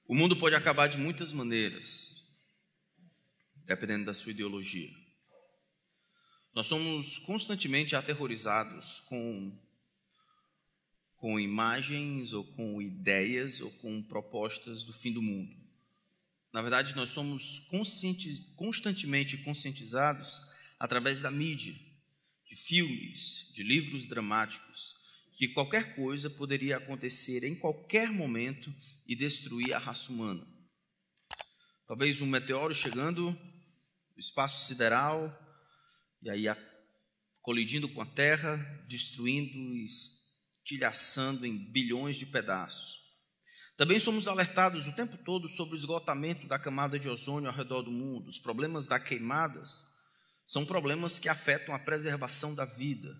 O mundo pode acabar de muitas maneiras, dependendo da sua ideologia. Nós somos constantemente aterrorizados com imagens ou com ideias ou com propostas do fim do mundo. Na verdade, nós somos constantemente conscientizados através da mídia, de filmes, de livros dramáticos, que qualquer coisa poderia acontecer em qualquer momento e destruir a raça humana. Talvez um meteoro chegando do espaço sideral e aí colidindo com a Terra, destruindo e estilhaçando em bilhões de pedaços. Também somos alertados o tempo todo sobre o esgotamento da camada de ozônio ao redor do mundo. Os problemas das queimadas são problemas que afetam a preservação da vida.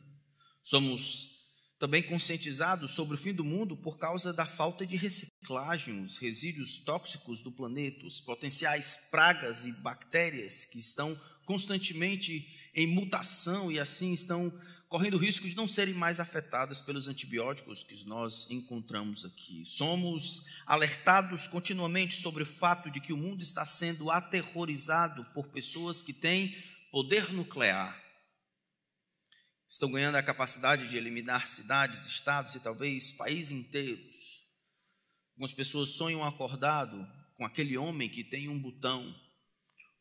Somos também conscientizados sobre o fim do mundo por causa da falta de reciclagem, os resíduos tóxicos do planeta, os potenciais pragas e bactérias que estão constantemente em mutação e assim estão correndo o risco de não serem mais afetadas pelos antibióticos que nós encontramos aqui. Somos alertados continuamente sobre o fato de que o mundo está sendo aterrorizado por pessoas que têm poder nuclear. Estão ganhando a capacidade de eliminar cidades, estados e talvez países inteiros. Algumas pessoas sonham acordado com aquele homem que tem um botão,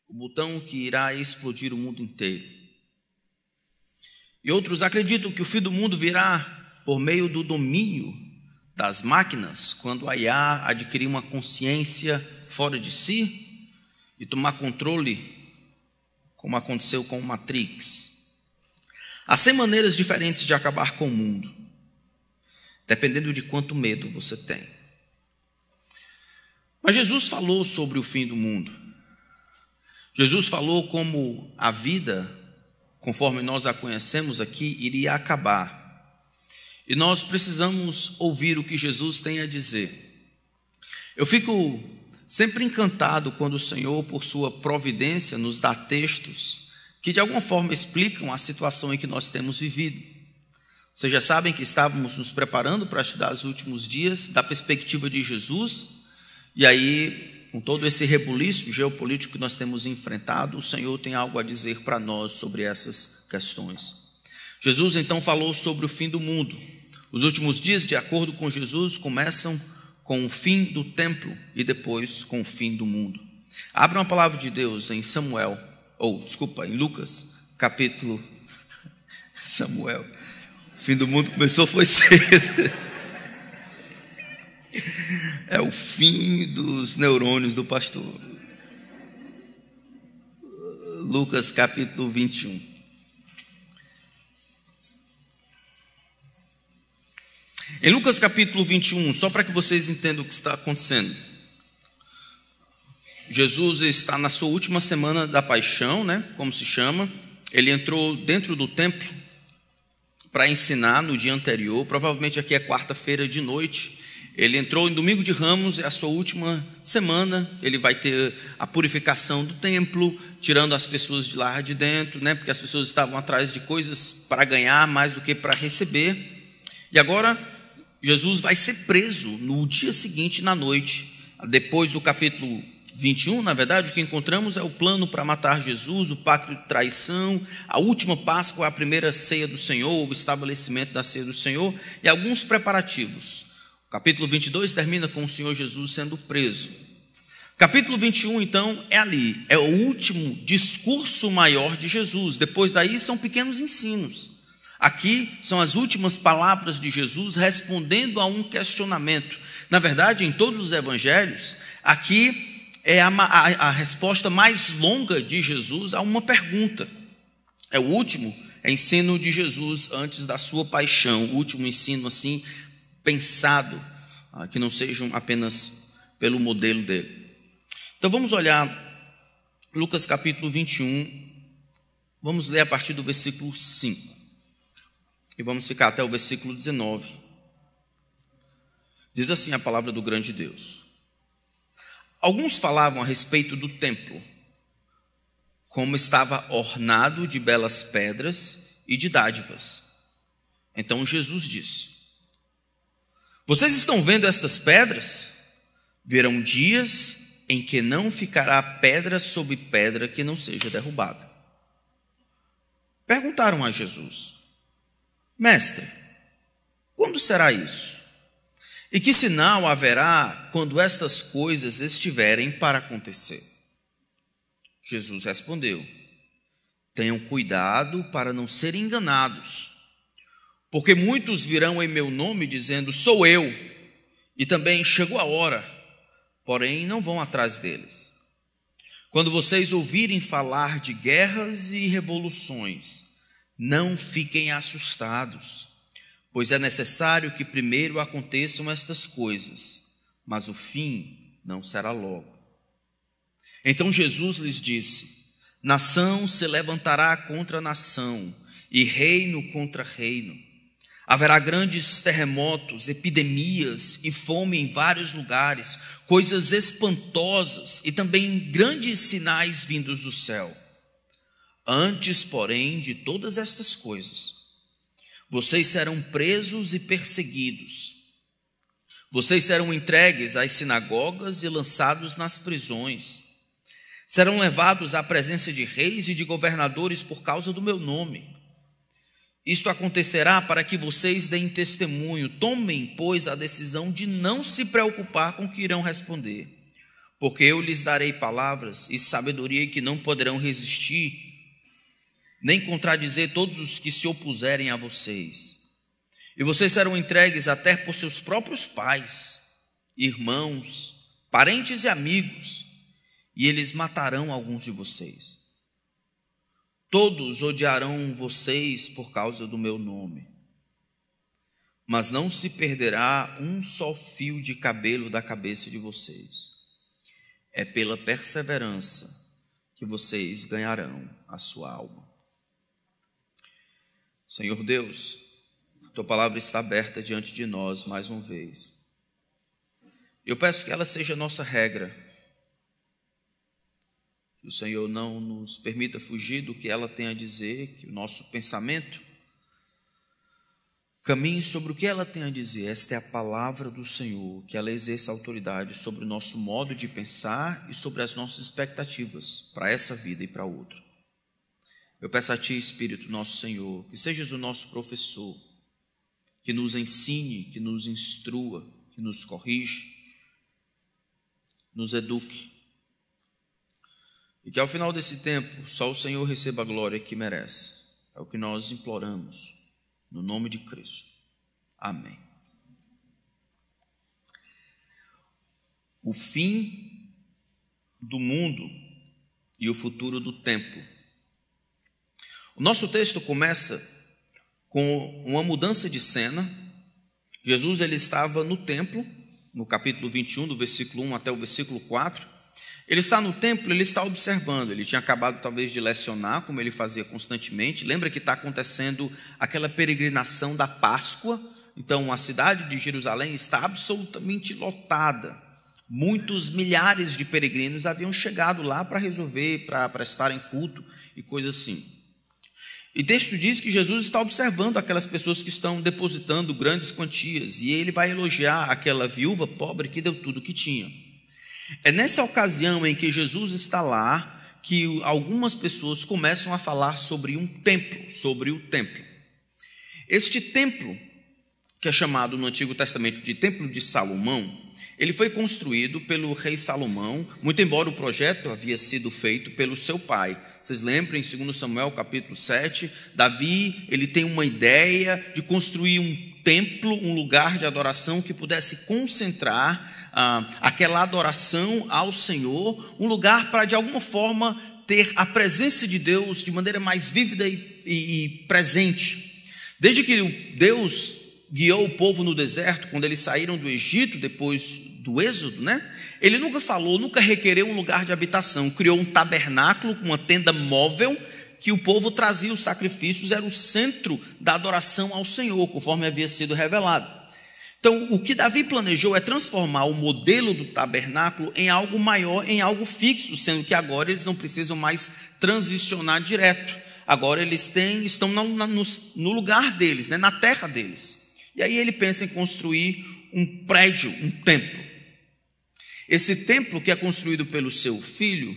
o botão que irá explodir o mundo inteiro. E outros acreditam que o fim do mundo virá por meio do domínio das máquinas, quando a IA adquirir uma consciência fora de si e tomar controle, como aconteceu com Matrix. Há 100 maneiras diferentes de acabar com o mundo, dependendo de quanto medo você tem. Mas Jesus falou sobre o fim do mundo. Jesus falou como a vida, conforme nós a conhecemos aqui, iria acabar. E nós precisamos ouvir o que Jesus tem a dizer. Eu fico sempre encantado quando o Senhor, por sua providência, nos dá textos que de alguma forma explicam a situação em que nós temos vivido. Vocês já sabem que estávamos nos preparando para estudar os últimos dias da perspectiva de Jesus, e aí, com todo esse rebuliço geopolítico que nós temos enfrentado, o Senhor tem algo a dizer para nós sobre essas questões. Jesus então falou sobre o fim do mundo. Os últimos dias, de acordo com Jesus, começam com o fim do templo e depois com o fim do mundo. Abra uma palavra de Deus em em Lucas, capítulo... Samuel, o fim do mundo começou foi cedo. É o fim dos neurônios do pastor. Lucas, capítulo 21. Em Lucas, capítulo 21, só para que vocês entendam o que está acontecendo. Jesus está na sua última semana da paixão, como se chama. Ele entrou dentro do templo para ensinar no dia anterior. Provavelmente aqui é quarta-feira de noite. Ele entrou em domingo de Ramos, é a sua última semana. Ele vai ter a purificação do templo, tirando as pessoas de lá de dentro, porque as pessoas estavam atrás de coisas para ganhar mais do que para receber. E agora Jesus vai ser preso no dia seguinte, na noite, depois do capítulo 21, na verdade, o que encontramos é o plano para matar Jesus, o pacto de traição, a última Páscoa, a primeira ceia do Senhor, o estabelecimento da ceia do Senhor e alguns preparativos. O capítulo 22 termina com o Senhor Jesus sendo preso. Capítulo 21, então, é ali, é o último discurso maior de Jesus. Depois daí são pequenos ensinos. Aqui são as últimas palavras de Jesus respondendo a um questionamento. Na verdade, em todos os evangelhos, aqui é a resposta mais longa de Jesus a uma pergunta. É o último ensino de Jesus antes da sua paixão, o último ensino assim pensado, que não sejam apenas pelo modelo dele. Então vamos olhar Lucas capítulo 21, vamos ler a partir do versículo 5 e vamos ficar até o versículo 19. Diz assim a palavra do grande Deus. Alguns falavam a respeito do templo, como estava ornado de belas pedras e de dádivas. Então Jesus disse: Vocês estão vendo estas pedras? Virão dias em que não ficará pedra sobre pedra que não seja derrubada. Perguntaram a Jesus: Mestre, quando será isso? E que sinal haverá quando estas coisas estiverem para acontecer? Jesus respondeu: Tenham cuidado para não serem enganados, porque muitos virão em meu nome dizendo: Sou eu, e também chegou a hora, porém não vão atrás deles. Quando vocês ouvirem falar de guerras e revoluções, não fiquem assustados, pois é necessário que primeiro aconteçam estas coisas, mas o fim não será logo. Então Jesus lhes disse: Nação se levantará contra nação, e reino contra reino. Haverá grandes terremotos, epidemias e fome em vários lugares, coisas espantosas e também grandes sinais vindos do céu. Antes, porém, de todas estas coisas, vocês serão presos e perseguidos. Vocês serão entregues às sinagogas e lançados nas prisões. Serão levados à presença de reis e de governadores por causa do meu nome. Isto acontecerá para que vocês deem testemunho. Tomem, pois, a decisão de não se preocupar com o que irão responder, porque eu lhes darei palavras e sabedoria que não poderão resistir, nem contradizer todos os que se opuserem a vocês. E vocês serão entregues até por seus próprios pais, irmãos, parentes e amigos, e eles matarão alguns de vocês. Todos odiarão vocês por causa do meu nome, mas não se perderá um só fio de cabelo da cabeça de vocês. É pela perseverança que vocês ganharão a sua alma. Senhor Deus, tua palavra está aberta diante de nós mais uma vez. Eu peço que ela seja nossa regra, que o Senhor não nos permita fugir do que ela tem a dizer, que o nosso pensamento caminhe sobre o que ela tem a dizer. Esta é a palavra do Senhor, que ela exerça autoridade sobre o nosso modo de pensar e sobre as nossas expectativas para essa vida e para outra. Eu peço a Ti, Espírito nosso Senhor, que sejas o nosso professor, que nos ensine, que nos instrua, que nos corrija, nos eduque. E que ao final desse tempo, só o Senhor receba a glória que merece. É o que nós imploramos, no nome de Cristo. Amém. O fim do mundo e o futuro do templo. O nosso texto começa com uma mudança de cena. Jesus ele estava no templo, no capítulo 21, do versículo 1 até o versículo 4. Ele está no templo, ele está observando. Ele tinha acabado talvez de lecionar, como ele fazia constantemente. Lembra que está acontecendo aquela peregrinação da Páscoa? Então a cidade de Jerusalém está absolutamente lotada. Muitos milhares de peregrinos haviam chegado lá para resolver, para prestarem culto e coisas assim. E o texto diz que Jesus está observando aquelas pessoas que estão depositando grandes quantias, e ele vai elogiar aquela viúva pobre que deu tudo o que tinha. É nessa ocasião em que Jesus está lá que algumas pessoas começam a falar sobre um templo, sobre o templo. Este templo, que é chamado no Antigo Testamento de Templo de Salomão, ele foi construído pelo rei Salomão, muito embora o projeto havia sido feito pelo seu pai. Vocês lembram, em 2 Samuel capítulo 7, Davi ele tem uma ideia de construir um templo, um lugar de adoração que pudesse concentrar aquela adoração ao Senhor, um lugar para de alguma forma ter a presença de Deus de maneira mais vívida e presente. Desde que Deus guiou o povo no deserto, quando eles saíram do Egito, depois do Êxodo, ele nunca requereu um lugar de habitação, criou um tabernáculo, uma tenda móvel, que o povo trazia os sacrifícios, era o centro da adoração ao Senhor, conforme havia sido revelado. Então, o que Davi planejou é transformar o modelo do tabernáculo em algo maior, em algo fixo, sendo que agora eles não precisam mais transicionar direto. Agora eles estão no lugar deles, na terra deles. E aí ele pensa em construir um prédio, um templo. Esse templo, que é construído pelo seu filho,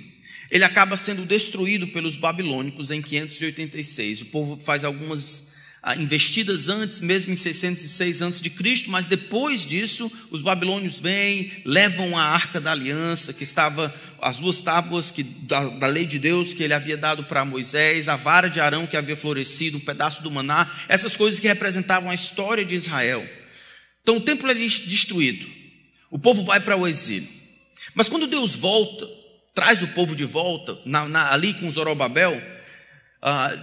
ele acaba sendo destruído pelos babilônicos em 586. O povo faz algumas investidas antes, mesmo em 606 a.C., mas depois disso, os babilônios vêm, levam a Arca da Aliança, que estava as duas tábuas da lei de Deus que ele havia dado para Moisés, a vara de Arão que havia florescido, um pedaço do maná, essas coisas que representavam a história de Israel. Então o templo é destruído, o povo vai para o exílio. Mas quando Deus volta, traz o povo de volta, ali com Zorobabel,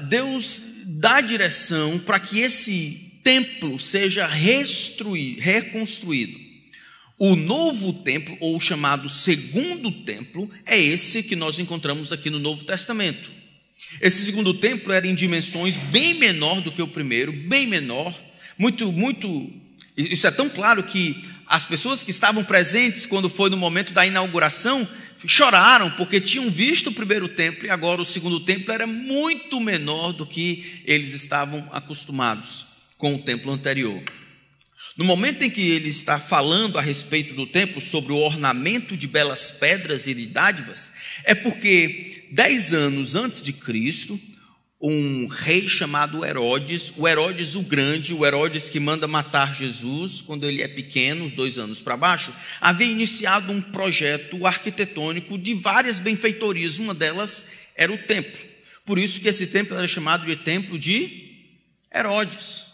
Deus dá direção para que esse templo seja reconstruído. O novo templo, ou o chamado segundo templo, é esse que nós encontramos aqui no Novo Testamento. Esse segundo templo era em dimensões bem menor do que o primeiro, bem menor, muito. Isso é tão claro que as pessoas que estavam presentes quando foi no momento da inauguração choraram, porque tinham visto o primeiro templo e agora o segundo templo era muito menor do que eles estavam acostumados com o templo anterior. No momento em que ele está falando a respeito do templo, sobre o ornamento de belas pedras e de dádivas, é porque 10 anos antes de Cristo, um rei chamado Herodes, o Herodes o Grande, o Herodes que manda matar Jesus quando ele é pequeno, 2 anos para baixo, havia iniciado um projeto arquitetônico de várias benfeitorias. Uma delas era o templo. Por isso que esse templo era chamado de Templo de Herodes.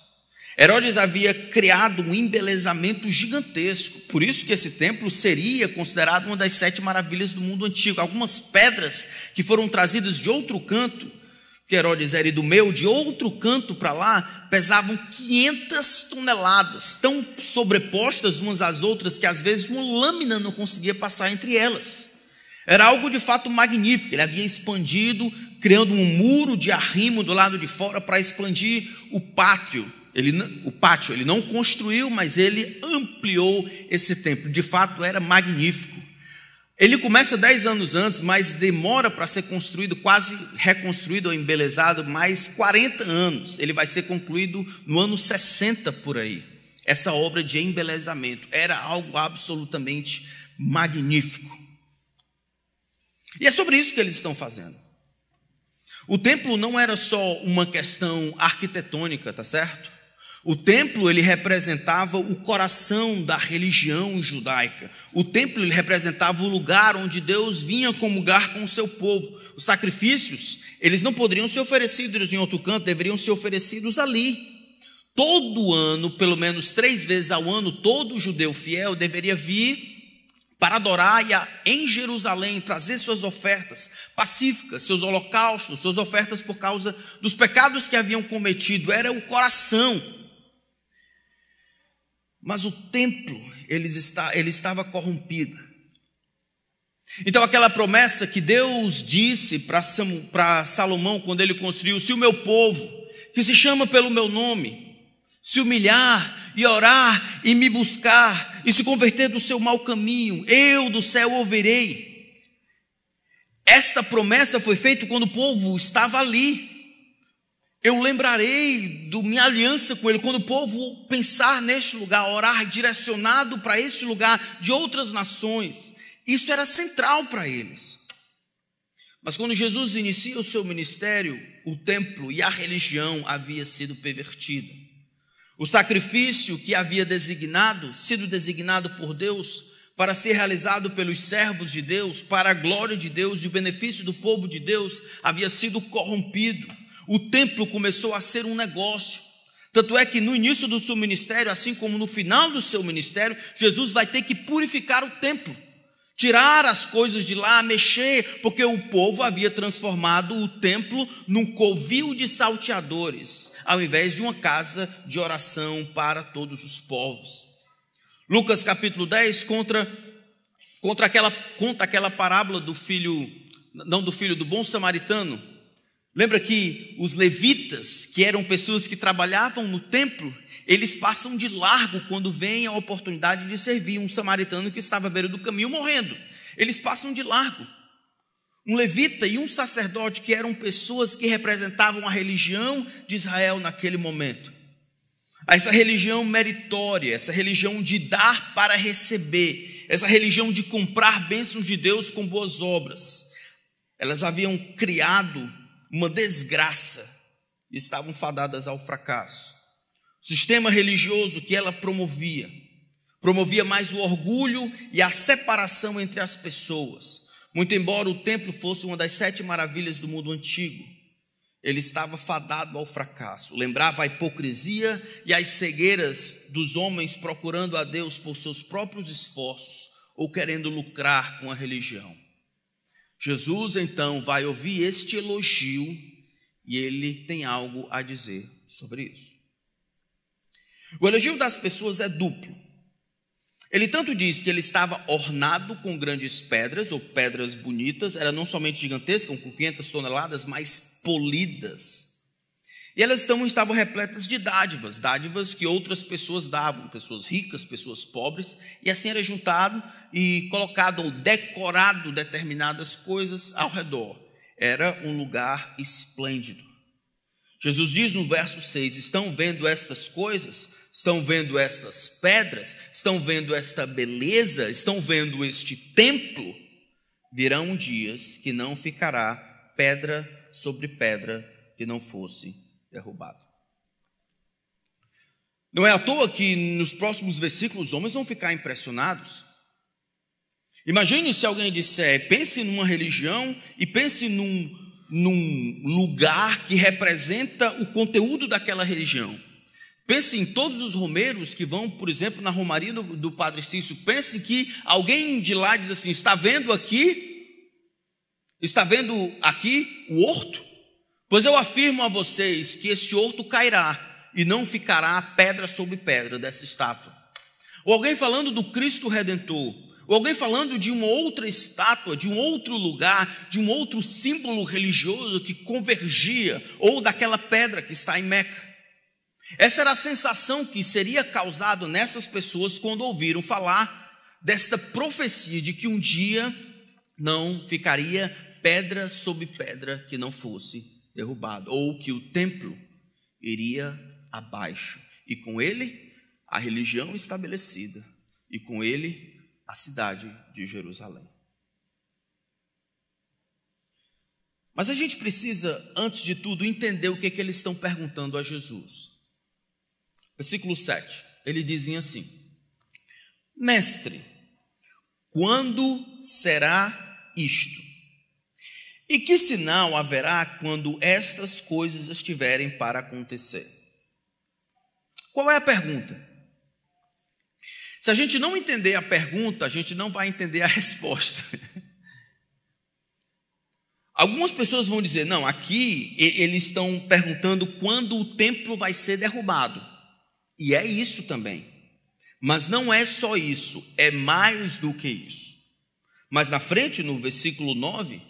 Herodes havia criado um embelezamento gigantesco. Por isso que esse templo seria considerado uma das 7 maravilhas do mundo antigo. Algumas pedras que foram trazidas de outro canto, que Herodes era do meio, de outro canto para lá, pesavam 500 toneladas, tão sobrepostas umas às outras que às vezes uma lâmina não conseguia passar entre elas. Era algo de fato magnífico. Ele havia expandido, criando um muro de arrimo do lado de fora para expandir o pátio. Ele não construiu, mas ele ampliou esse templo. De fato era magnífico. Ele começa 10 anos antes, mas demora para ser construído, quase reconstruído ou embelezado, mais 40 anos. Ele vai ser concluído no ano 60 por aí. Essa obra de embelezamento era algo absolutamente magnífico. E é sobre isso que eles estão fazendo. O templo não era só uma questão arquitetônica, tá certo? O templo, ele representava o coração da religião judaica. O templo, ele representava o lugar onde Deus vinha comungar com o seu povo. Os sacrifícios, eles não poderiam ser oferecidos em outro canto, deveriam ser oferecidos ali. Todo ano, pelo menos 3 vezes ao ano, todo judeu fiel deveria vir para adorar em Jerusalém, trazer suas ofertas pacíficas, seus holocaustos, suas ofertas por causa dos pecados que haviam cometido. Era o coração. Mas o templo, ele estava corrompido. Então aquela promessa que Deus disse para Salomão quando ele construiu: se o meu povo, que se chama pelo meu nome, se humilhar e orar e me buscar e se converter do seu mau caminho, eu do céu ouvirei. Esta promessa foi feita quando o povo estava ali. Eu lembrarei da minha aliança com ele. Quando o povo pensar neste lugar, orar direcionado para este lugar de outras nações, isso era central para eles. Mas quando Jesus inicia o seu ministério, o templo e a religião havia sido pervertida. O sacrifício que havia sido designado por Deus para ser realizado pelos servos de Deus, para a glória de Deus e o benefício do povo de Deus, havia sido corrompido. O templo começou a ser um negócio. Tanto é que no início do seu ministério, assim como no final do seu ministério, Jesus vai ter que purificar o templo, tirar as coisas de lá, mexer, porque o povo havia transformado o templo num covil de salteadores, ao invés de uma casa de oração para todos os povos. Lucas capítulo 10 conta aquela parábola do bom samaritano. Lembra que os levitas, que eram pessoas que trabalhavam no templo, eles passam de largo quando vem a oportunidade de servir um samaritano que estava à beira do caminho morrendo. Eles passam de largo. Um levita e um sacerdote, que eram pessoas que representavam a religião de Israel naquele momento. Essa religião meritória, essa religião de dar para receber, essa religião de comprar bênçãos de Deus com boas obras. Elas haviam criado uma desgraça e estavam fadadas ao fracasso. O sistema religioso que ela promovia mais o orgulho e a separação entre as pessoas. Muito embora o templo fosse uma das 7 maravilhas do mundo antigo, ele estava fadado ao fracasso. Lembrava a hipocrisia e as cegueiras dos homens procurando a Deus por seus próprios esforços ou querendo lucrar com a religião. Jesus, então, vai ouvir este elogio e ele tem algo a dizer sobre isso. O elogio das pessoas é duplo. Ele tanto diz que ele estava ornado com grandes pedras, ou pedras bonitas, era não somente gigantesca, com 500 toneladas, mas polidas. E elas estavam repletas de dádivas que outras pessoas davam, pessoas ricas, pessoas pobres, e assim era juntado e colocado ou decorado determinadas coisas ao redor. Era um lugar esplêndido. Jesus diz no verso 6, estão vendo estas coisas? Estão vendo estas pedras? Estão vendo esta beleza? Estão vendo este templo? Virão dias que não ficará pedra sobre pedra que não fosse derrubado. Não é à toa que nos próximos versículos os homens vão ficar impressionados. Imagine se alguém disser, pense numa religião e pense num lugar que representa o conteúdo daquela religião. Pense em todos os romeiros que vão, por exemplo, na romaria do Padre Cício. Pense que alguém de lá diz assim, está vendo aqui o horto? Pois eu afirmo a vocês que este horto cairá e não ficará pedra sobre pedra dessa estátua. Ou alguém falando do Cristo Redentor, ou alguém falando de uma outra estátua, de um outro lugar, de um outro símbolo religioso que convergia, ou daquela pedra que está em Meca. Essa era a sensação que seria causada nessas pessoas quando ouviram falar desta profecia de que um dia não ficaria pedra sobre pedra que não fosse derrubado, ou que o templo iria abaixo, e com ele a religião estabelecida, e com ele a cidade de Jerusalém. Mas a gente precisa, antes de tudo, entender o que eles estão perguntando a Jesus. Versículo 7, ele dizia assim, mestre, quando será isto? E que sinal haverá quando estas coisas estiverem para acontecer? Qual é a pergunta? Se a gente não entender a pergunta, a gente não vai entender a resposta. Algumas pessoas vão dizer, não, aqui eles estão perguntando quando o templo vai ser derrubado. E é isso também. Mas não é só isso, é mais do que isso. Mas na frente, no versículo 9,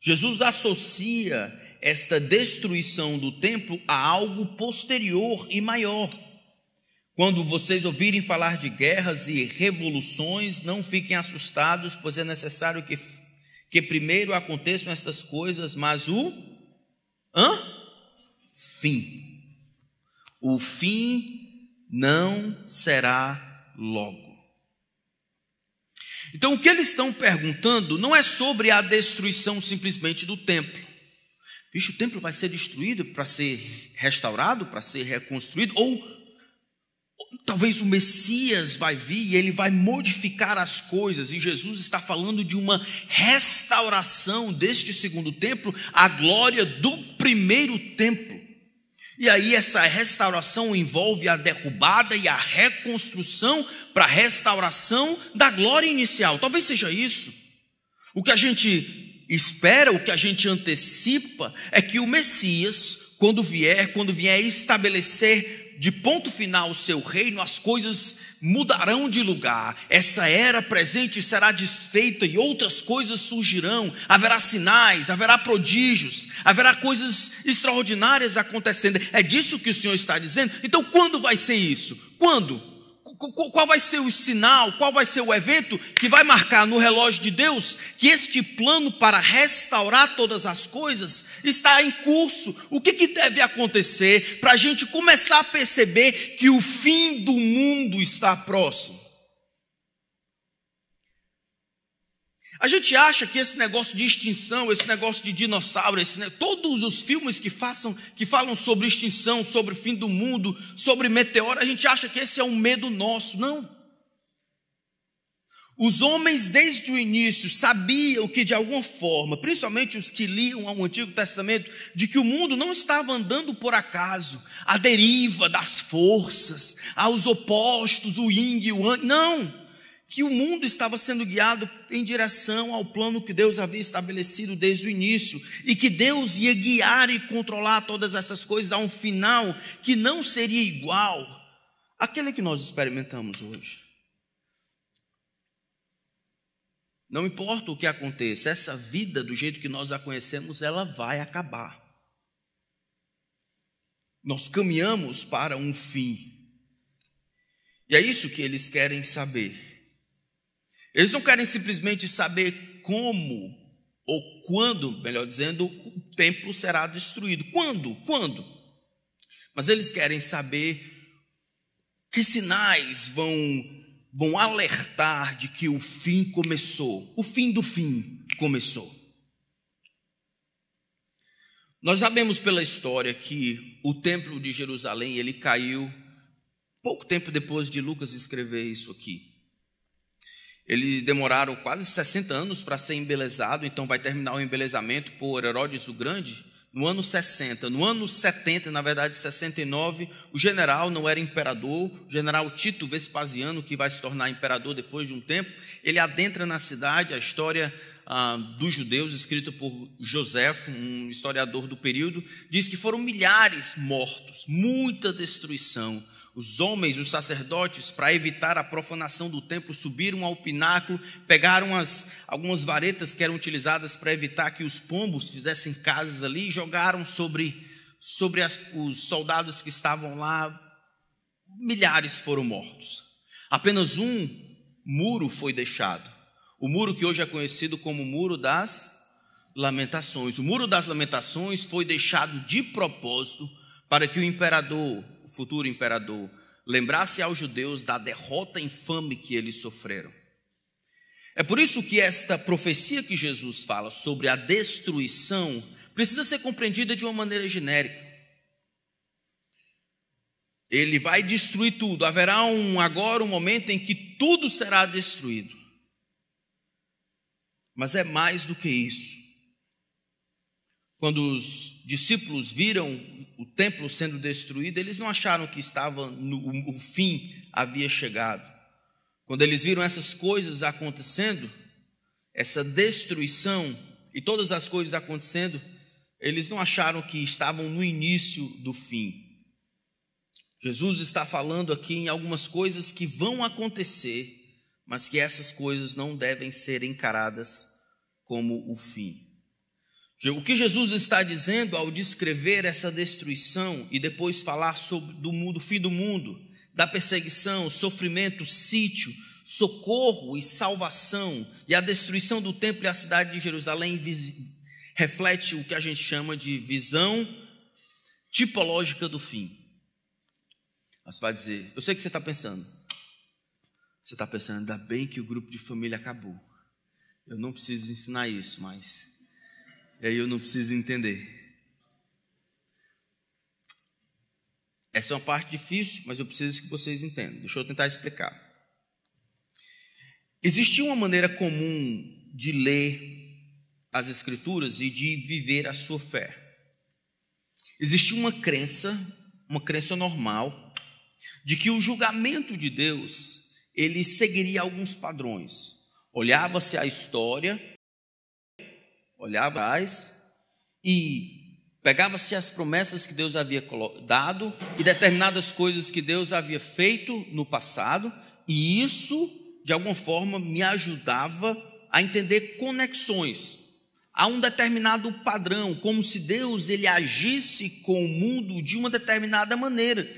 Jesus associa esta destruição do templo a algo posterior e maior. Quando vocês ouvirem falar de guerras e revoluções, não fiquem assustados, pois é necessário que primeiro aconteçam estas coisas, mas o fim. O fim não será logo. Então o que eles estão perguntando não é sobre a destruição simplesmente do templo. Vixe, o templo vai ser destruído para ser restaurado, para ser reconstruído, ou talvez o Messias vai vir e ele vai modificar as coisas, e Jesus está falando de uma restauração deste segundo templo, a glória do primeiro templo. E aí essa restauração envolve a derrubada e a reconstrução para a restauração da glória inicial. Talvez seja isso. O que a gente espera, o que a gente antecipa é que o Messias, quando vier estabelecer de ponto final o seu reino, as coisas mudarão de lugar. Essa era presente será desfeita e outras coisas surgirão. Haverá sinais, haverá prodígios, haverá coisas extraordinárias acontecendo. É disso que o Senhor está dizendo. Então, quando vai ser isso? Quando? Qual vai ser o sinal, qual vai ser o evento que vai marcar no relógio de Deus que este plano para restaurar todas as coisas está em curso? O que deve acontecer para a gente começar a perceber que o fim do mundo está próximo? A gente acha que esse negócio de extinção, esse negócio de dinossauro, todos os filmes que falam sobre extinção, sobre o fim do mundo, sobre meteoro, a gente acha que esse é um medo nosso. Não. Os homens desde o início sabiam que de alguma forma, principalmente os que liam ao Antigo Testamento, de que o mundo não estava andando por acaso, à deriva das forças, aos opostos, o yin e o yang. Não. Que o mundo estava sendo guiado em direção ao plano que Deus havia estabelecido desde o início, e que Deus ia guiar e controlar todas essas coisas a um final que não seria igual àquele que nós experimentamos hoje. Não importa o que aconteça, essa vida do jeito que nós a conhecemos, ela vai acabar. Nós caminhamos para um fim. E é isso que eles querem saber. Eles não querem simplesmente saber como ou quando, melhor dizendo, o templo será destruído. Quando? Mas eles querem saber que sinais vão alertar de que o fim começou. O fim do fim começou. Nós sabemos pela história que o templo de Jerusalém, ele caiu pouco tempo depois de Lucas escrever isso aqui. Eles demoraram quase 60 anos para ser embelezado, então vai terminar o embelezamento por Herodes o Grande no ano 60. No ano 70, na verdade 69, o general não era imperador, o general Tito Vespasiano, que vai se tornar imperador depois de um tempo, ele adentra na cidade. A história dos judeus, escrita por Joséfo, um historiador do período, diz que foram milhares mortos, muita destruição. Os homens, os sacerdotes, para evitar a profanação do templo, subiram ao pináculo, pegaram algumas varetas que eram utilizadas para evitar que os pombos fizessem casas ali, e jogaram sobre os soldados que estavam lá. Milhares foram mortos. Apenas um muro foi deixado. O muro que hoje é conhecido como o Muro das Lamentações. O Muro das Lamentações foi deixado de propósito para que o imperador, o futuro imperador, lembrasse aos judeus da derrota infame que eles sofreram. É por isso que esta profecia que Jesus fala sobre a destruição precisa ser compreendida de uma maneira genérica. Ele vai destruir tudo. Haverá agora um momento em que tudo será destruído. Mas é mais do que isso. Quando os discípulos viram o templo sendo destruído, eles não acharam que o fim havia chegado. Quando eles viram essas coisas acontecendo, essa destruição e todas as coisas acontecendo, eles não acharam que estavam no início do fim. Jesus está falando aqui em algumas coisas que vão acontecer, mas que essas coisas não devem ser encaradas como o fim. O que Jesus está dizendo ao descrever essa destruição e depois falar sobre do fim do mundo, da perseguição, sofrimento, sítio, socorro e salvação, e a destruição do templo e a cidade de Jerusalém reflete o que a gente chama de visão tipológica do fim. Você vai dizer, eu sei o que você está pensando. Você está pensando, ainda bem que o grupo de família acabou. Eu não preciso ensinar isso, mas aí eu não preciso entender. Essa é uma parte difícil, mas eu preciso que vocês entendam. Deixa eu tentar explicar. Existia uma maneira comum de ler as Escrituras e de viver a sua fé. Existia uma crença normal, de que o julgamento de Deus, ele seguiria alguns padrões. Olhava-se a história, olhava atrás e pegava-se as promessas que Deus havia dado e determinadas coisas que Deus havia feito no passado, e isso, de alguma forma, me ajudava a entender conexões a um determinado padrão, como se Deus ele agisse com o mundo de uma determinada maneira,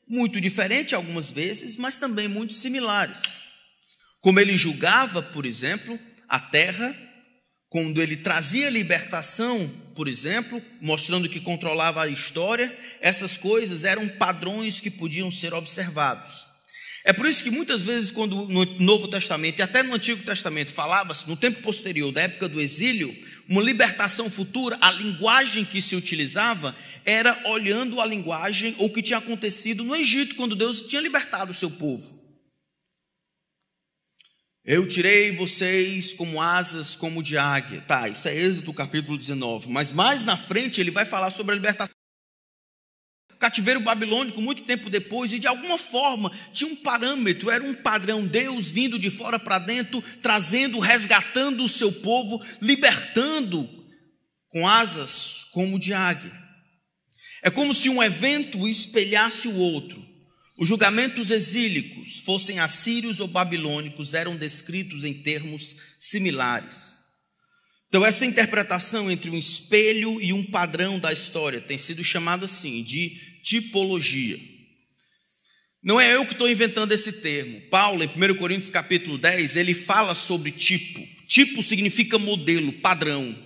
muito diferente algumas vezes, mas também muito similares. Como ele julgava, por exemplo, a terra, quando ele trazia libertação, por exemplo, mostrando que controlava a história, essas coisas eram padrões que podiam ser observados. É por isso que muitas vezes, quando no Novo Testamento e até no Antigo Testamento falava-se, no tempo posterior, da época do exílio, uma libertação futura, a linguagem que se utilizava era olhando a linguagem ou o que tinha acontecido no Egito, quando Deus tinha libertado o seu povo. Eu tirei vocês como asas, como de águia. Tá, isso é Êxodo capítulo 19. Mas mais na frente ele vai falar sobre a libertação. O cativeiro babilônico, muito tempo depois, e de alguma forma tinha um parâmetro, era um padrão, Deus vindo de fora para dentro, trazendo, resgatando o seu povo, libertando com asas como de águia. É como se um evento espelhasse o outro. Os julgamentos exílicos, fossem assírios ou babilônicos, eram descritos em termos similares. Então, essa interpretação entre um espelho e um padrão da história tem sido chamada assim de tipologia. Não é eu que estou inventando esse termo. Paulo, em 1 Coríntios capítulo 10, ele fala sobre tipo. Tipo significa modelo, padrão.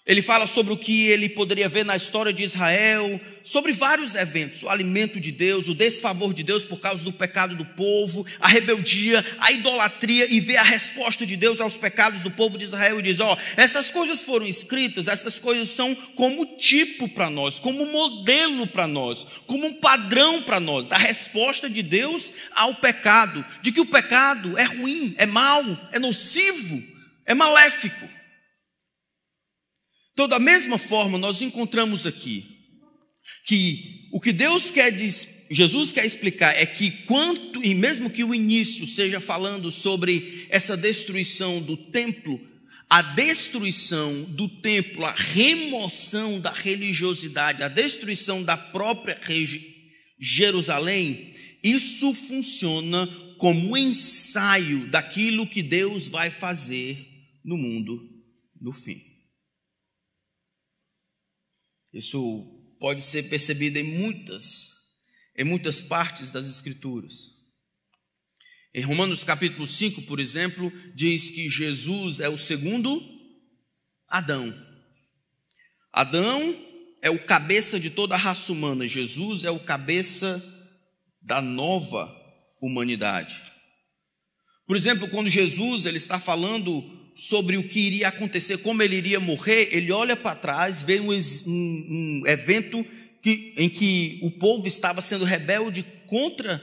Ele fala sobre o que ele poderia ver na história de Israel, sobre vários eventos, o alimento de Deus, o desfavor de Deus por causa do pecado do povo, a rebeldia, a idolatria, e vê a resposta de Deus aos pecados do povo de Israel e diz, essas coisas foram escritas, essas coisas são como tipo para nós, como modelo para nós, como um padrão para nós, da resposta de Deus ao pecado, de que o pecado é ruim, é mau, é nocivo, é maléfico. Então, da mesma forma, nós encontramos aqui que o que Jesus quer explicar é que e mesmo que o início seja falando sobre essa destruição do templo, a destruição do templo, a remoção da religiosidade, a destruição da própria Jerusalém, isso funciona como um ensaio daquilo que Deus vai fazer no mundo no fim. Isso pode ser percebido em muitas partes das Escrituras. Em Romanos capítulo 5, por exemplo, diz que Jesus é o segundo Adão. Adão é o cabeça de toda a raça humana. Jesus é o cabeça da nova humanidade. Por exemplo, quando Jesus ele está falando sobre o que iria acontecer, como ele iria morrer, ele olha para trás, vê um evento em que o povo estava sendo rebelde contra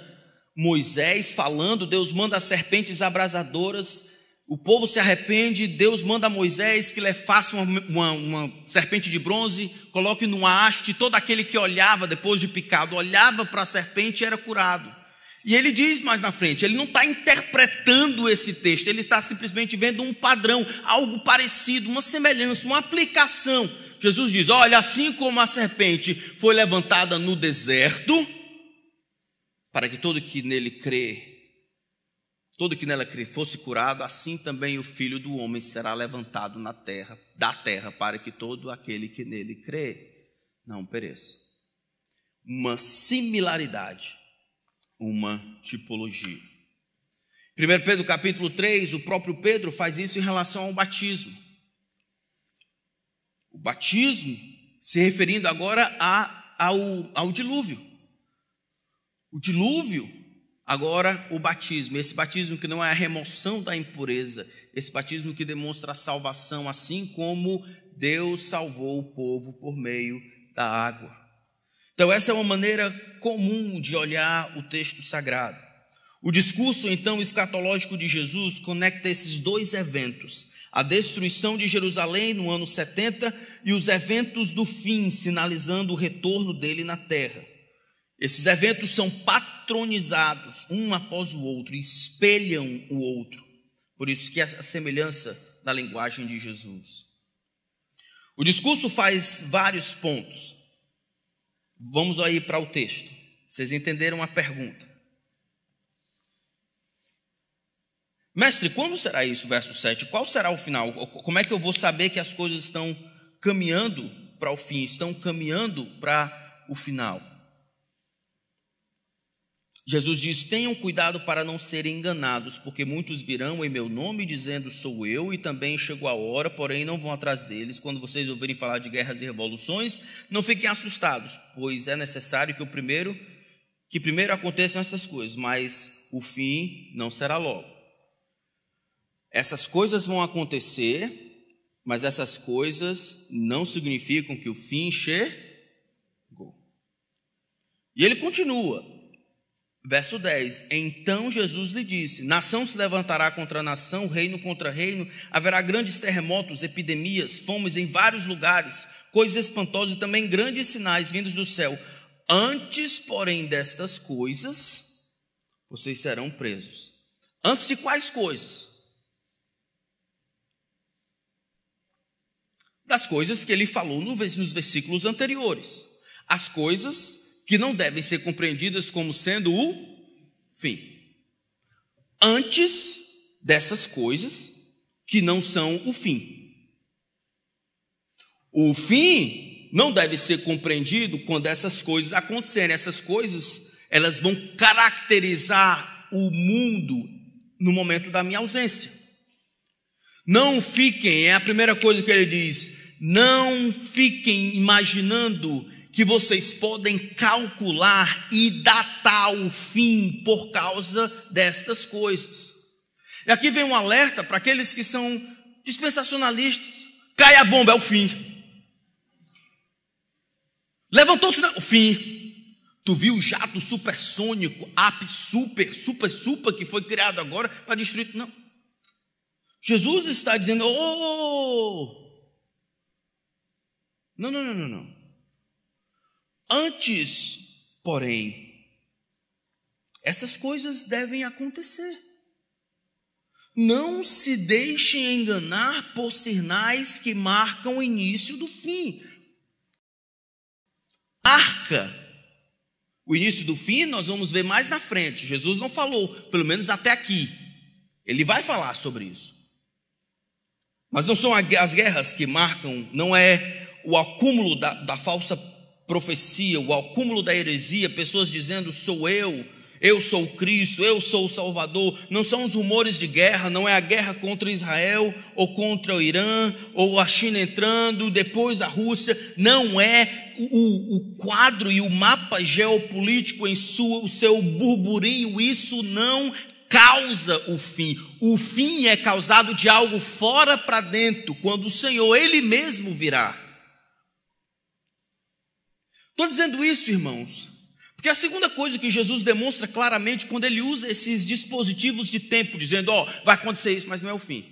Moisés, falando, Deus manda as serpentes abrasadoras, o povo se arrepende, Deus manda a Moisés que lhe faça uma serpente de bronze, coloque numa haste, todo aquele que olhava depois de picado, olhava para a serpente e era curado. E ele diz mais na frente, ele não está interpretando esse texto, ele está simplesmente vendo um padrão, algo parecido, uma semelhança, uma aplicação. Jesus diz, olha, assim como a serpente foi levantada no deserto, para que todo que nele crê, todo que nela crê fosse curado, assim também o Filho do Homem será levantado da terra, para que todo aquele que nele crê não pereça. Uma similaridade. Uma tipologia. 1 Pedro capítulo 3, o próprio Pedro faz isso em relação ao batismo. O batismo se referindo agora ao dilúvio. O dilúvio, agora o batismo. Esse batismo que não é a remoção da impureza, esse batismo que demonstra a salvação, assim como Deus salvou o povo por meio da água. Então, essa é uma maneira comum de olhar o texto sagrado. O discurso, então, escatológico de Jesus conecta esses dois eventos, a destruição de Jerusalém no ano 70 e os eventos do fim, sinalizando o retorno dele na terra. Esses eventos são patronizados, um após o outro, espelham o outro. Por isso que a semelhança da linguagem de Jesus. O discurso faz vários pontos. Vamos aí para o texto. Vocês entenderam a pergunta. Mestre, quando será isso? Verso 7. Qual será o final? Como é que eu vou saber que as coisas estão caminhando para o fim? Estão caminhando para o final? Jesus diz, tenham cuidado para não serem enganados, porque muitos virão em meu nome dizendo, sou eu, e também chegou a hora, porém não vão atrás deles. Quando vocês ouvirem falar de guerras e revoluções, não fiquem assustados, pois é necessário que primeiro aconteçam essas coisas, mas o fim não será logo. Essas coisas vão acontecer, mas essas coisas não significam que o fim chegou. E ele continua, verso 10: então Jesus lhe disse: nação se levantará contra nação, reino contra reino, haverá grandes terremotos, epidemias, fomes em vários lugares, coisas espantosas e também grandes sinais vindos do céu. Antes, porém, destas coisas, vocês serão presos. Antes de quais coisas? Das coisas que ele falou nos versículos anteriores. As coisas que não devem ser compreendidas como sendo o fim. Antes dessas coisas que não são o fim. O fim não deve ser compreendido quando essas coisas acontecerem. Essas coisas, elas vão caracterizar o mundo no momento da minha ausência. Não fiquem, é a primeira coisa que ele diz, não fiquem imaginando que vocês podem calcular e datar o fim por causa destas coisas. E aqui vem um alerta para aqueles que são dispensacionalistas. Cai a bomba, é o fim. Levantou-se o fim. Tu viu o jato supersônico, super que foi criado agora para destruir? Não. Jesus está dizendo, não. Antes, porém, essas coisas devem acontecer. Não se deixem enganar por sinais que marcam o início do fim. Marca o início do fim, nós vamos ver mais na frente. Jesus não falou, pelo menos até aqui. Ele vai falar sobre isso. Mas não são as guerras que marcam, não é o acúmulo da falsa profecia, o acúmulo da heresia, pessoas dizendo sou eu sou o Cristo, eu sou o Salvador. Não são os rumores de guerra, não é a guerra contra Israel ou contra o Irã, ou a China entrando, depois a Rússia. Não é o quadro e o mapa geopolítico em o seu burburinho, isso não causa o fim. O fim é causado de algo fora para dentro, quando o Senhor, Ele mesmo virá. Estou dizendo isso, irmãos, porque a segunda coisa que Jesus demonstra claramente quando Ele usa esses dispositivos de tempo, dizendo, vai acontecer isso, mas não é o fim.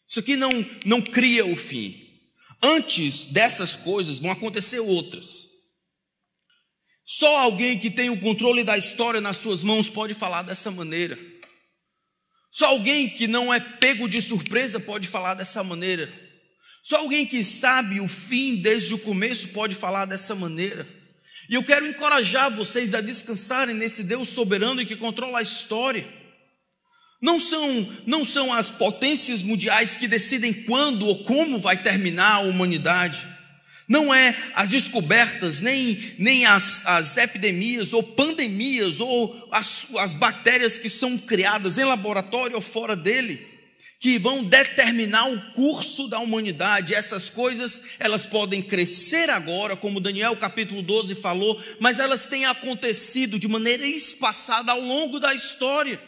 Isso aqui não cria o fim. Antes dessas coisas vão acontecer outras. Só alguém que tem o controle da história nas suas mãos pode falar dessa maneira. Só alguém que não é pego de surpresa pode falar dessa maneira. Só alguém que sabe o fim desde o começo pode falar dessa maneira. E eu quero encorajar vocês a descansarem nesse Deus soberano e que controla a história. Não são as potências mundiais que decidem quando ou como vai terminar a humanidade. Não é as descobertas, nem as epidemias ou pandemias ou as bactérias que são criadas em laboratório ou fora dele que vão determinar o curso da humanidade. Essas coisas, elas podem crescer agora, como Daniel capítulo 12 falou, mas elas têm acontecido de maneira espaçada ao longo da história.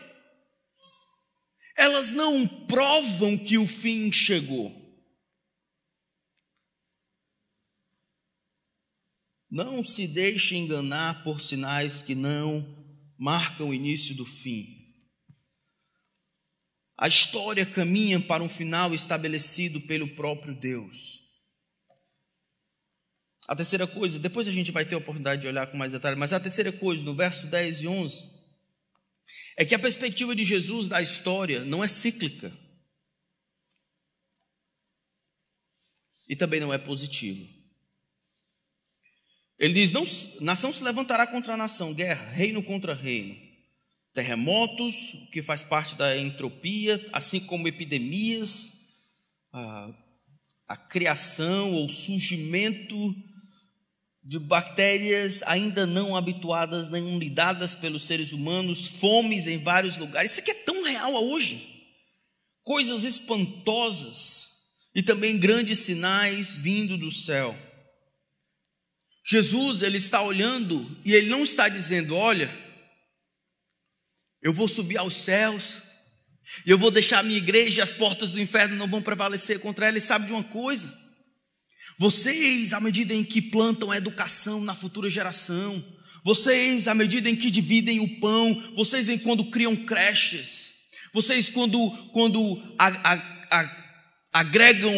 Elas não provam que o fim chegou. Não se deixe enganar por sinais que não marcam o início do fim. A história caminha para um final estabelecido pelo próprio Deus. A terceira coisa, depois a gente vai ter a oportunidade de olhar com mais detalhe, mas a terceira coisa, no verso 10 e 11, é que a perspectiva de Jesus da história não é cíclica. E também não é positiva. Ele diz, nação se levantará contra nação, guerra, reino contra reino. Terremotos, que faz parte da entropia, assim como epidemias, a criação ou surgimento de bactérias ainda não habituadas, nem lidadas pelos seres humanos, fomes em vários lugares. Isso aqui é tão real hoje. Coisas espantosas e também grandes sinais vindo do céu. Jesus, ele está olhando e ele não está dizendo, olha, Eu vou subir aos céus e eu vou deixar a minha igreja e as portas do inferno não vão prevalecer contra ela. E sabe de uma coisa? Vocês, à medida em que plantam a educação na futura geração, vocês, à medida em que dividem o pão, vocês, quando criam creches, vocês, quando agregam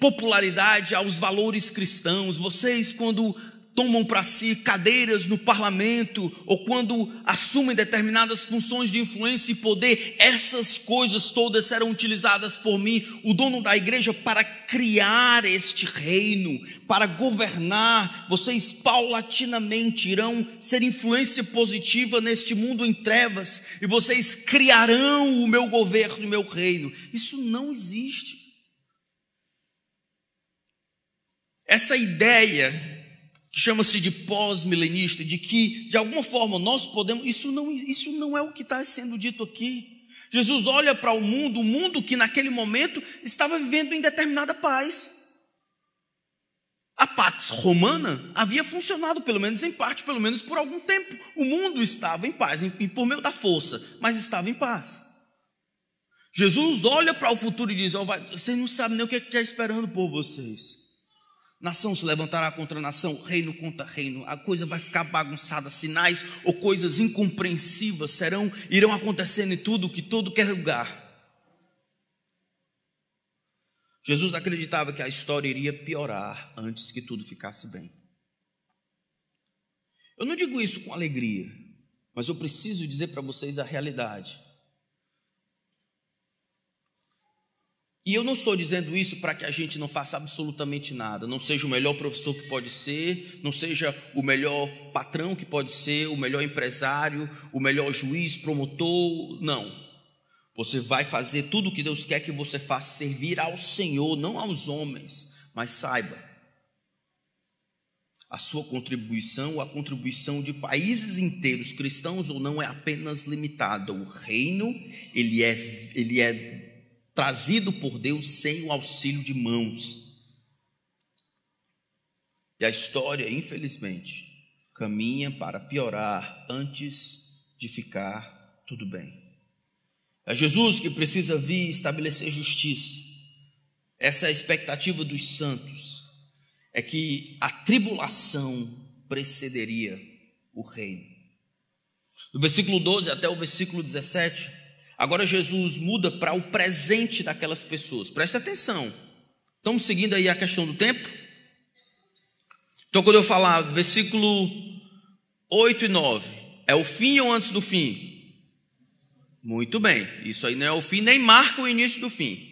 popularidade aos valores cristãos, vocês, quando tomam para si cadeiras no parlamento, ou quando assumem determinadas funções de influência e poder, essas coisas todas serão utilizadas por mim, o dono da igreja, para criar este reino, para governar. Vocês paulatinamente irão ser influência positiva neste mundo em trevas, e vocês criarão o meu governo e o meu reino. Isso não existe. Essa ideia que chama-se de pós-milenista, de que de alguma forma nós podemos, isso não é o que está sendo dito aqui. Jesus olha para o mundo que naquele momento estava vivendo em determinada paz. A Pax Romana havia funcionado, pelo menos em parte, pelo menos por algum tempo. O mundo estava em paz, por meio da força, mas estava em paz. Jesus olha para o futuro e diz: vocês não sabem nem o que está esperando por vocês. Nação se levantará contra nação, reino contra reino, a coisa vai ficar bagunçada, sinais ou coisas incompreensivas irão acontecendo em todo que é lugar. Jesus acreditava que a história iria piorar antes que tudo ficasse bem. Eu não digo isso com alegria, mas eu preciso dizer para vocês a realidade. E eu não estou dizendo isso para que a gente não faça absolutamente nada, não seja o melhor professor que pode ser, não seja o melhor patrão que pode ser, o melhor empresário, o melhor juiz, promotor, não. Você vai fazer tudo o que Deus quer que você faça, servir ao Senhor, não aos homens, mas saiba, a sua contribuição, a contribuição de países inteiros, cristãos ou não, é apenas limitada. O reino, ele é trazido por Deus sem o auxílio de mãos. E a história, infelizmente, caminha para piorar antes de ficar tudo bem. É Jesus que precisa vir estabelecer justiça. Essa é a expectativa dos santos, é que a tribulação precederia o reino. Do versículo 12 até o versículo 17, agora Jesus muda para o presente daquelas pessoas. Preste atenção. Estamos seguindo aí a questão do tempo? Então, quando eu falar versículo 8 e 9, é o fim ou antes do fim? Muito bem, isso aí não é o fim, nem marca o início do fim.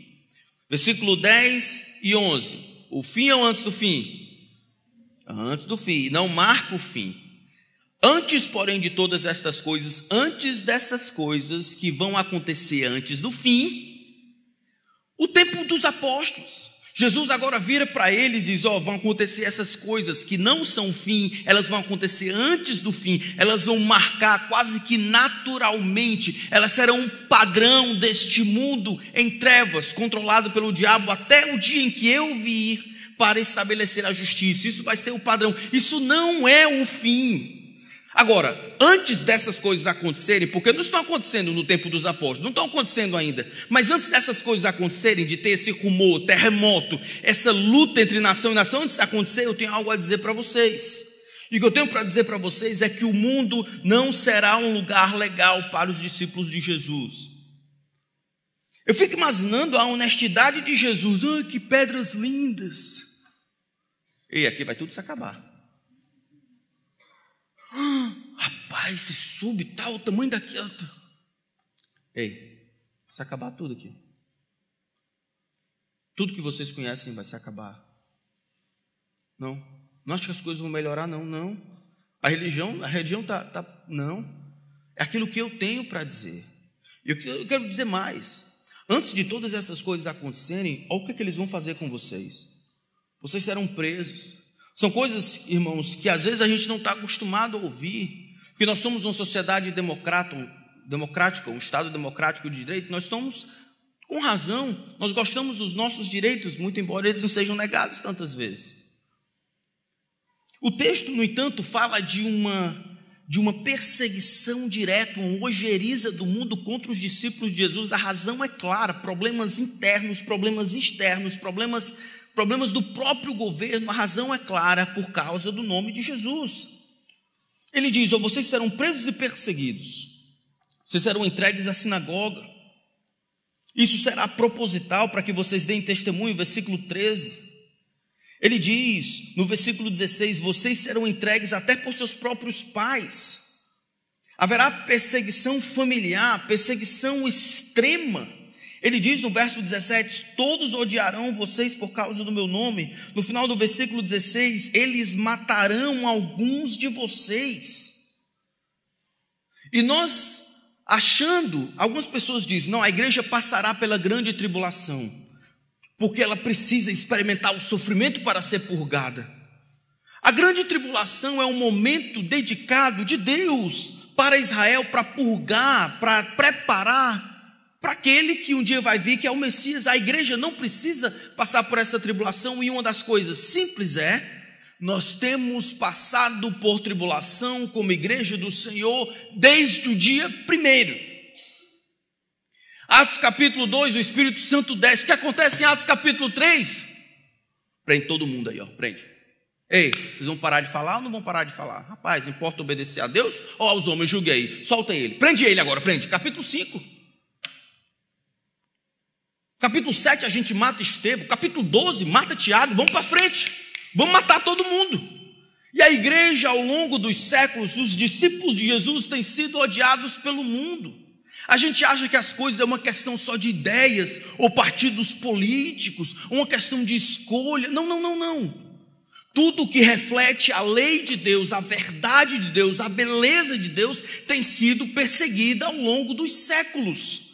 Versículo 10 e 11, o fim ou antes do fim? Antes do fim, não marca o fim. Antes, porém, de todas estas coisas, antes dessas coisas que vão acontecer antes do fim, o tempo dos apóstolos. Jesus agora vira para ele e diz: vão acontecer essas coisas que não são fim, elas vão acontecer antes do fim, elas vão marcar quase que naturalmente, elas serão um padrão deste mundo em trevas, controlado pelo diabo, até o dia em que eu vir para estabelecer a justiça. Isso vai ser o padrão, isso não é o fim. Agora, antes dessas coisas acontecerem, porque não estão acontecendo no tempo dos apóstolos, não estão acontecendo ainda, mas antes dessas coisas acontecerem, de ter esse rumor, terremoto, essa luta entre nação e nação, antes de acontecer, eu tenho algo a dizer para vocês. E o que eu tenho para dizer para vocês é que o mundo não será um lugar legal para os discípulos de Jesus. Eu fico imaginando a honestidade de Jesus. Que pedras lindas. E aqui vai tudo se acabar. Rapaz, se sube tal, o tamanho daqui. Ei, vai se acabar tudo aqui. Tudo que vocês conhecem vai se acabar. Não acho que as coisas vão melhorar, não. A religião tá não. É aquilo que eu tenho para dizer. Eu quero dizer mais. Antes de todas essas coisas acontecerem, olha o que eles vão fazer com vocês. Vocês serão presos. São coisas, irmãos, que às vezes a gente não está acostumado a ouvir, porque nós somos uma sociedade democrática, um Estado democrático de direito. Nós estamos com razão, nós gostamos dos nossos direitos, muito embora eles não sejam negados tantas vezes. O texto, no entanto, fala de de uma perseguição direta, uma ojeriza do mundo contra os discípulos de Jesus, a razão é clara: problemas internos, problemas externos, problemas do próprio governo. A razão é clara: por causa do nome de Jesus. Ele diz: ou vocês serão presos e perseguidos, vocês serão entregues à sinagoga, isso será proposital para que vocês deem testemunho. Versículo 13, ele diz no versículo 16: vocês serão entregues até por seus próprios pais. Haverá perseguição familiar, perseguição extrema. Ele diz no verso 17: todos odiarão vocês por causa do meu nome. No final do versículo 16: eles matarão alguns de vocês. E nós achando, algumas pessoas dizem: não, a igreja passará pela grande tribulação, porque ela precisa experimentar o sofrimento para ser purgada. A grande tribulação é um momento dedicado de Deus para Israel, para purgar, para preparar para aquele que um dia vai vir, que é o Messias. A igreja não precisa passar por essa tribulação, e uma das coisas simples nós temos passado por tribulação como igreja do Senhor desde o dia 1. Atos capítulo 2, o Espírito Santo desce. O que acontece em Atos capítulo 3? Prende todo mundo aí, prende. Ei, vocês vão parar de falar ou não vão parar de falar? Rapaz, importa obedecer a Deus ou aos homens? Julguei, solta ele. Prende ele agora, prende. Capítulo 5. Capítulo 7 a gente mata Estevão. Capítulo 12 mata Tiago. Vamos para frente, vamos matar todo mundo. E a igreja, ao longo dos séculos, os discípulos de Jesus têm sido odiados pelo mundo. A gente acha que as coisas é uma questão só de ideias ou partidos políticos, uma questão de escolha. Não. Tudo que reflete a lei de Deus, a verdade de Deus, a beleza de Deus, tem sido perseguida ao longo dos séculos.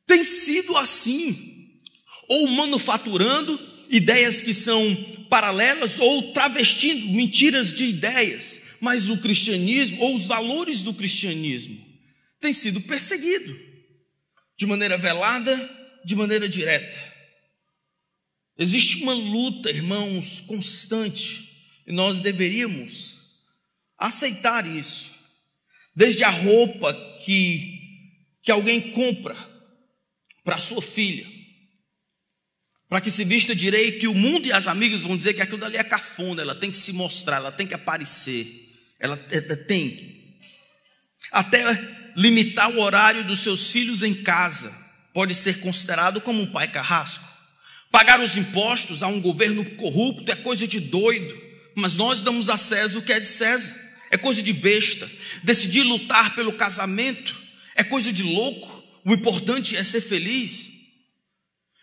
Tem sido assim, ou manufaturando ideias que são paralelas, ou travestindo mentiras de ideias. Mas o cristianismo, ou os valores do cristianismo, tem sido perseguido de maneira velada, de maneira direta. Existe uma luta, irmãos, constante, e nós deveríamos aceitar isso. Desde a roupa que alguém compra para sua filha, para que se vista direito, e o mundo e as amigas vão dizer que aquilo dali é cafona, ela tem que se mostrar, ela tem que aparecer, ela tem. Até limitar o horário dos seus filhos em casa pode ser considerado como um pai carrasco. Pagar os impostos a um governo corrupto é coisa de doido, mas nós damos a César o que é de César, é coisa de besta. Decidir lutar pelo casamento é coisa de louco, o importante é ser feliz.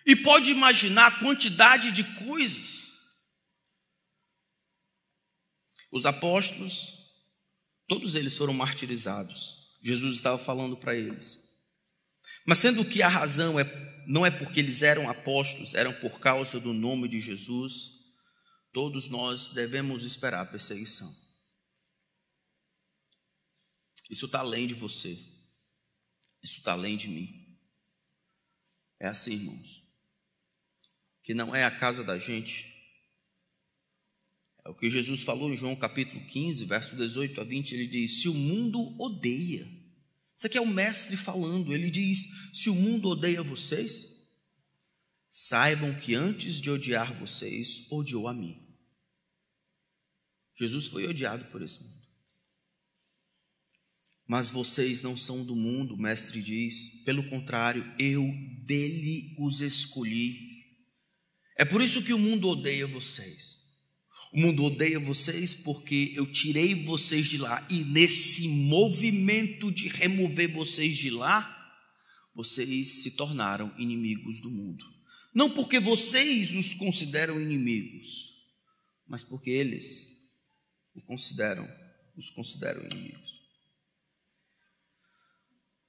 E pode imaginar a quantidade de coisas. Os apóstolos, todos eles foram martirizados. Jesus estava falando para eles. Mas sendo que a razão não é porque eles eram apóstolos, eram por causa do nome de Jesus, todos nós devemos esperar perseguição. Isso está além de você. Isso está além de mim. É assim, irmãos, que não é a casa da gente. É o que Jesus falou em João capítulo 15, verso 18 a 20, ele diz: se o mundo odeia, isso aqui é o mestre falando, ele diz: se o mundo odeia vocês, saibam que antes de odiar vocês, odiou a mim. Jesus foi odiado por esse mundo. Mas vocês não são do mundo, o mestre diz, pelo contrário, eu dele os escolhi. É por isso que o mundo odeia vocês. O mundo odeia vocês porque eu tirei vocês de lá, e nesse movimento de remover vocês de lá, vocês se tornaram inimigos do mundo. Não porque vocês os consideram inimigos, mas porque eles os consideram inimigos.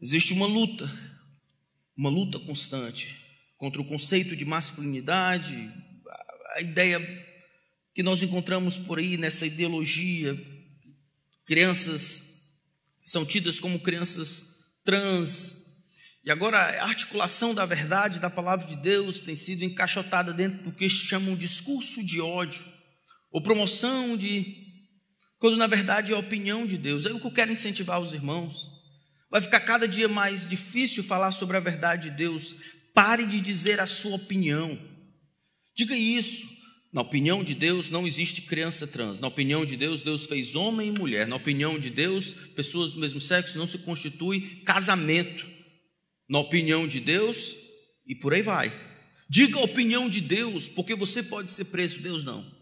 Existe uma luta constante contra o conceito de masculinidade, a ideia que nós encontramos por aí nessa ideologia. Crianças são tidas como crianças trans, e agora a articulação da verdade, da palavra de Deus, tem sido encaixotada dentro do que chamam de discurso de ódio, ou promoção de quando na verdade é a opinião de Deus. É o que eu quero incentivar os irmãos. Vai ficar cada dia mais difícil falar sobre a verdade de Deus. Pare de dizer a sua opinião. Diga isso. Na opinião de Deus não existe criança trans. Na opinião de Deus, Deus fez homem e mulher. Na opinião de Deus, pessoas do mesmo sexo não se constitui casamento. Na opinião de Deus, e por aí vai. Diga a opinião de Deus, porque você pode ser preso, Deus não.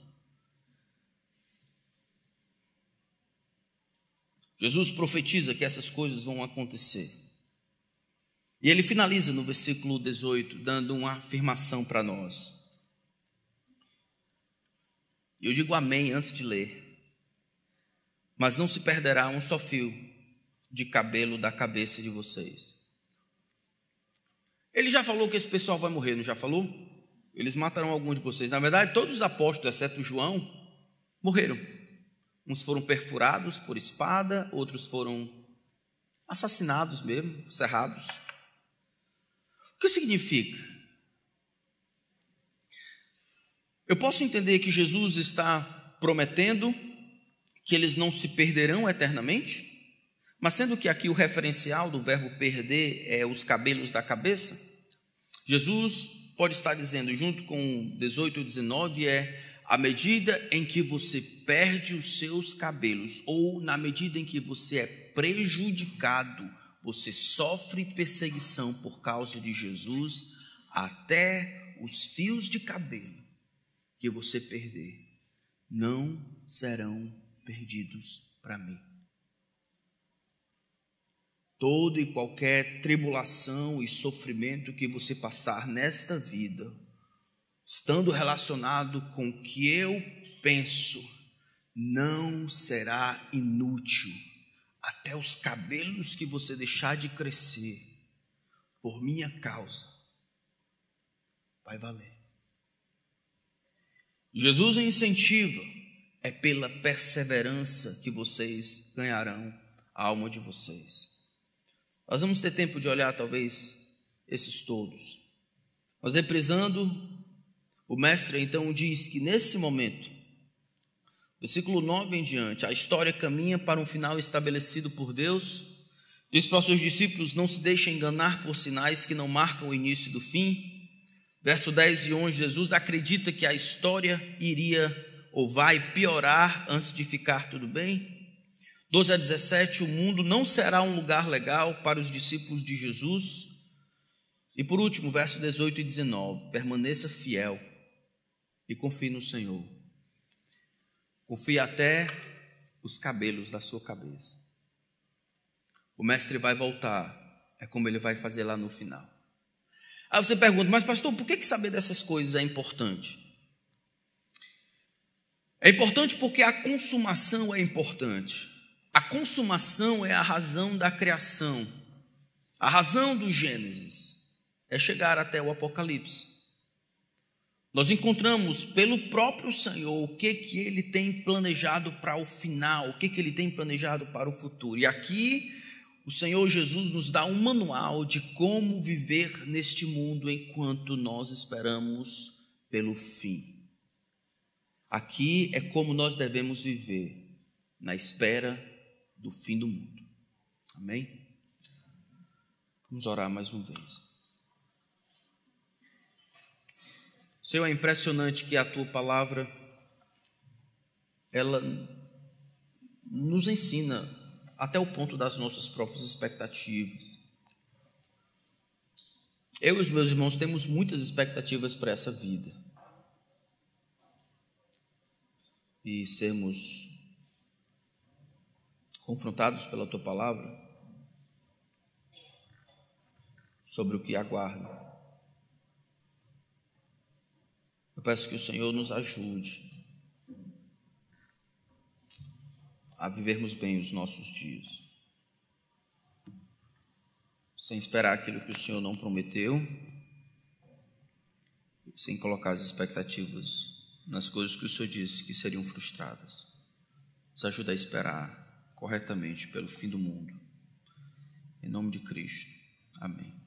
Jesus profetiza que essas coisas vão acontecer. E ele finaliza no versículo 18, dando uma afirmação para nós. Eu digo amém antes de ler. Mas não se perderá um só fio de cabelo da cabeça de vocês. Ele já falou que esse pessoal vai morrer, não já falou? Eles matarão alguns de vocês. Na verdade, todos os apóstolos, exceto João, morreram. Uns foram perfurados por espada, outros foram assassinados mesmo, cerrados. O que significa? Eu posso entender que Jesus está prometendo que eles não se perderão eternamente, mas sendo que aqui o referencial do verbo perder é os cabelos da cabeça, Jesus pode estar dizendo, junto com 18 e 19, à medida em que você perde os seus cabelos, ou na medida em que você é prejudicado, você sofre perseguição por causa de Jesus, até os fios de cabelo que você perder não serão perdidos para mim. Todo e qualquer tribulação e sofrimento que você passar nesta vida, estando relacionado com o que eu penso, não será inútil. Até os cabelos que você deixar de crescer por minha causa, vai valer. Jesus incentiva, é pela perseverança que vocês ganharão a alma de vocês. Nós vamos ter tempo de olhar talvez esses todos. Mas reprisando, o mestre então diz que nesse momento, versículo 9 em diante, a história caminha para um final estabelecido por Deus. Diz para os seus discípulos, não se deixem enganar por sinais que não marcam o início do fim. Verso 10 e 11, Jesus acredita que a história iria ou vai piorar antes de ficar tudo bem. 12 a 17, o mundo não será um lugar legal para os discípulos de Jesus. E por último, verso 18 e 19, permaneça fiel e confie no Senhor. Confie até os cabelos da sua cabeça. O mestre vai voltar, é como ele vai fazer lá no final. Aí você pergunta, mas pastor, por que saber dessas coisas é importante? É importante porque a consumação é importante. A consumação é a razão da criação. A razão do Gênesis é chegar até o Apocalipse. Nós encontramos pelo próprio Senhor o que Ele tem planejado para o final, o que Ele tem planejado para o futuro. E aqui o Senhor Jesus nos dá um manual de como viver neste mundo enquanto nós esperamos pelo fim. Aqui é como nós devemos viver na espera do fim do mundo. Amém? Vamos orar mais uma vez. Senhor, é impressionante que a Tua palavra, ela nos ensina até o ponto das nossas próprias expectativas. Eu e os meus irmãos temos muitas expectativas para essa vida. E sermos confrontados pela Tua palavra sobre o que aguarda. Eu peço que o Senhor nos ajude a vivermos bem os nossos dias, sem esperar aquilo que o Senhor não prometeu, sem colocar as expectativas nas coisas que o Senhor disse que seriam frustradas. Nos ajuda a esperar corretamente pelo fim do mundo. Em nome de Cristo. Amém.